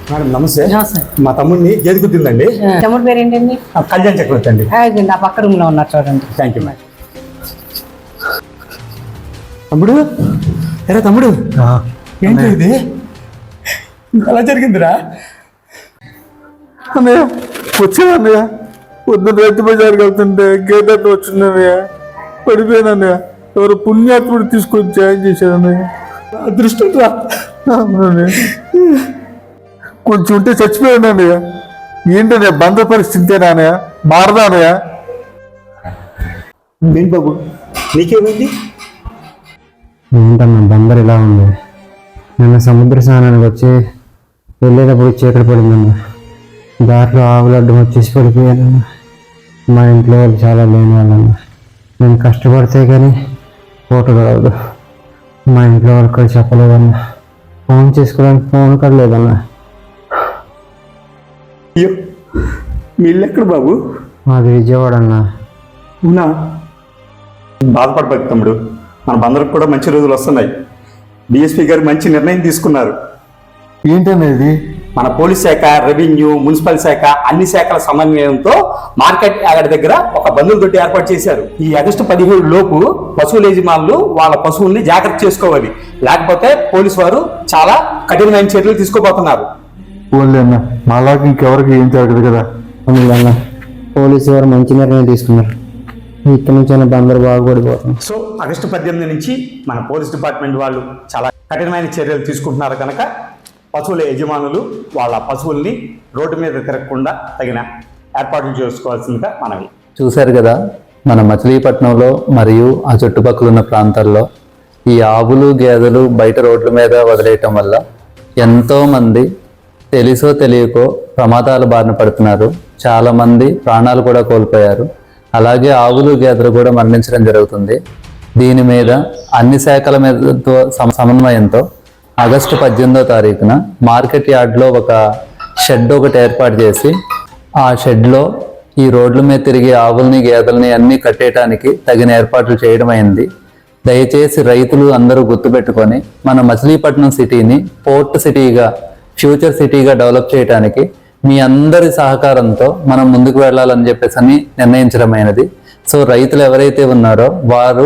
Madam నమస్తే. నమస్తే. మా తమ్ముడిని గేదె గుద్దిందండి. తమ్ముడు పేరు ఏంటండి? కళ్యాణ్ చక్రవర్తి అండి. ఆ పక్క రూమ్ లో ఉన్నారు చూడండి. Thank you madam. తమ్ముడు ఎరా తమ్ముడు, ఏంటి ఇది అలా జరిగిందిరా? అన్నయ్య వచ్చాను అన్నయ్య, పొద్దున్న రైతు బజార్కి వెళ్తుంటే గేట్ అట్లా వచ్చిందన్నయ్య, పడిపోయాను అన్నయ్య. ఎవరు పుణ్యాత్ముడు తీసుకొని జాయిన్ చేశారు అన్నయ్య. అదృష్టం రా. కొంచెం ఉంటే చచ్చిపోయాను అన్నయ్య. ఏంటన్నయ్య బంధ పరిస్థితేనా అన్నయ్య? మారదా అన్నయ్య? ఏంటి బాబు నీకేమైంది? ఏంటన్నా బందర్ ఇలా ఉంది. నిన్న సముద్ర స్నానానికి వచ్చి వెళ్ళేటప్పుడు చీకటి పడిందన్న. దాంట్లో ఆవులు అడ్డం వచ్చేసి పడిపోయానన్న. మా ఇంట్లో వాళ్ళు చాలా లేని వాళ్ళన్న. నేను కష్టపడితే కానీ పూట గడవదు. మా ఇంట్లో వాళ్ళకి కూడా చెప్పలేదన్న. ఫోన్ చేసుకోవడానికి ఫోన్ కూడా లేదన్న. అయ్యో మీ ఇల్లు ఎక్కడ బాబు? మాది విజయవాడ అన్న. అవునా? బాధపడబోతు తమ్ముడు, మన బందరికి కూడా మంచి రోజులు వస్తున్నాయి. డిఎస్పీ గారు మంచి నిర్ణయం తీసుకున్నారు. ఏంటనేది? మన పోలీస్ శాఖ, రెవెన్యూ, మున్సిపల్ శాఖ అన్ని శాఖల సమన్వయంతో మార్కెట్ యార్డ్ దగ్గర ఒక బంధువుల తోటి ఏర్పాటు చేశారు. ఈ ఆగస్టు 17 లోపు పశువుల యజమానులు వాళ్ళ పశువుల్ని జాగ్రత్త చేసుకోవాలి, లేకపోతే పోలీసు వారు చాలా కఠినమైన చర్యలు తీసుకోబోతున్నారు. ఓన్లీ అన్న, మాలాగా ఇంకెవరికి ఏం జరగదు కదా అన్న. పోలీసు వారు మంచి నిర్ణయం తీసుకున్నారు. ఇక్కడి నుంచి అయినా బందరు బాగుపడిపోతాం. సో ఆగస్టు 18 నుంచి మన పోలీస్ డిపార్ట్మెంట్ వాళ్ళు చాలా కఠినమైన చర్యలు తీసుకుంటున్నారు కనుక పశువుల యజమానులు వాళ్ళ పశువుల్ని రోడ్డు మీద తిరగకుండా తగిన ఏర్పాట్లు చేసుకోవాల్సిందిగా మనవి. చూశారు కదా, మన మచిలీపట్నంలో మరియు ఆ చుట్టుపక్కల ఉన్న ప్రాంతాల్లో ఈ ఆవులు గేదెలు బయట రోడ్ల మీద వదిలేయటం వల్ల ఎంతోమంది తెలుసో తెలియకో ప్రమాదాల బారిన పడుతున్నారు. చాలామంది ప్రాణాలు కూడా కోల్పోయారు. అలాగే ఆవులు గేదెలు కూడా మరణించడం జరుగుతుంది. దీని మీద అన్ని శాఖల మీద సమన్వయంతో ఆగస్టు 18వ తారీఖున మార్కెట్ యార్డ్లో ఒక షెడ్ ఒకటి ఏర్పాటు చేసి ఆ షెడ్లో ఈ రోడ్ల మీద తిరిగి ఆవుల్ని గేదెల్ని అన్నీ కట్టేయడానికి తగిన ఏర్పాట్లు చేయడం అయింది. దయచేసి రైతులు అందరూ గుర్తుపెట్టుకొని మన మచిలీపట్నం సిటీని పోర్ట్ సిటీగా, ఫ్యూచర్ సిటీగా డెవలప్ చేయడానికి మీ అందరి సహకారంతో మనం ముందుకు వెళ్ళాలని చెప్పేసి నిర్ణయించడమైనది. సో రైతులు ఎవరైతే ఉన్నారో వారు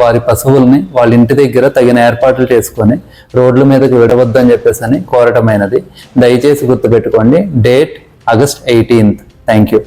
వారి పశువుల్ని వాళ్ళ ఇంటి దగ్గర తగిన ఏర్పాట్లు చేసుకొని రోడ్ల మీదకి విడవద్దని చెప్పేసి కోరటమైనది. దయచేసి గుర్తుపెట్టుకోండి. Date August 18th. Thank you.